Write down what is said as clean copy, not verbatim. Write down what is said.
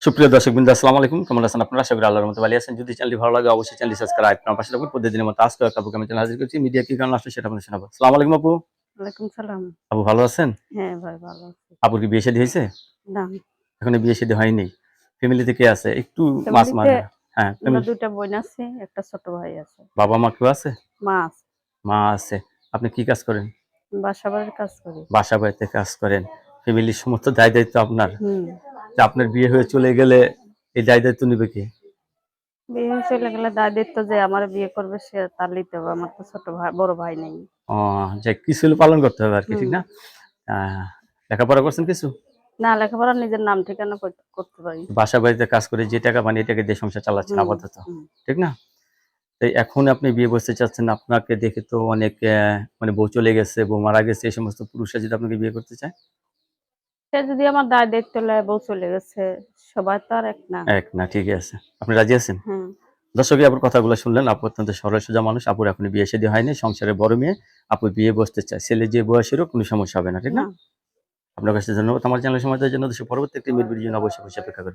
সুপ্রিয় দর্শকবৃন্দ, আসসালামু আলাইকুম। কেমন আছেন আপনারা? আশা করি আল্লাহর মতো ভালো আছেন। যদি চ্যানেলটি ভালো লাগে অবশ্যই চ্যানেলটি সাবস্ক্রাইব আপনার পাশে থাকুন। প্রতিদিনের মতো আজকে একটা আপুকে আমি চ্যানেল হাজির করছি। মিডিয়া কি কারণে আসলে সেটা আপনাদের শোনাবো। আসসালামু আলাইকুম আপু। ওয়ালাইকুম সালাম। আপু ভালো আছেন? হ্যাঁ ভাই ভালো আছি। আপুর কি বিয়ে শাদী হয়েছে? না, এখনো বিয়ে শাদী হয়নি। ফ্যামিলিতে কে আছে? একটু মাছ ফ্যামিলিতে মানে হ্যাঁ, আমরা ফ্যামিলি ২ টা বোন আছি, একটা ছোট ভাই আছে। বাবা মা কেউ আছে? মা আছে। মা আছে। আপনি কি কাজ করেন? বাসা বাড়ির কাজ করি। বাসা বাড়িতে কাজ করেন। ফ্যামিলির সমস্ত দায় দায়িত্ব আপনার। হুম। যে আপনার বিয়ে হয়ে চলে গেলে এই দায় দায়িত্ব নিবে কে? বিয়ে হয়ে চলে গেলে দায়-দায়িত্ব যে আমার বিয়ে করবে সে তার নিতে হবে। আমার তো ছোট ভাই, বড় ভাই নেই। ও, যে কিছু হলে পালন করতে হবে আরকি, ঠিক হুম। না? আহ লেখাপড়া করছেন কিছু? না, লেখাপড়া নিজের নাম ঠিকানা করতে পারি। বাসা বাড়িতে কাজ করে যে টাকা পান এই টাকা দিয়ে সংসার চালাচ্ছেন হুম, আপাতত, হুম। ঠিক না? তো এখন আপনি বিয়ে বসতে চাচ্ছেন, আপনাকে দেখে তো অনেক মানে বউ চলে গেছে, বউ মারা গেছে, এই সমস্ত পুরুষরা যদি আপনাকে বিয়ে করতে চায়? সে যদি আমার দায়-দায়িত্ব নেয়, বউ চলে গেছে, সবাই তো আর এক না। এক না, ঠিকই আছে। আপনি রাজি আছেন? হুম। দর্শক, আপুর কথাগুলো শুনলেন। আপু অত্যন্ত সরল সোজা মানুষ। আপুর এখনো বিয়ে শাদী হয়নি, সংসারের বড় মেয়ে। আপু বিয়ে বসতে চায়, ছেলে যে বয়সেরও কোনো সমস্যা হবে না, ঠিক না? না। আপনার কাছে ধন্যবাদ। আমার চ্যানেল সময় দেওয়ার জন্য। পরবর্তী একটি ভিডিওর জন্য অবশ্যই অপেক্ষা করবেন।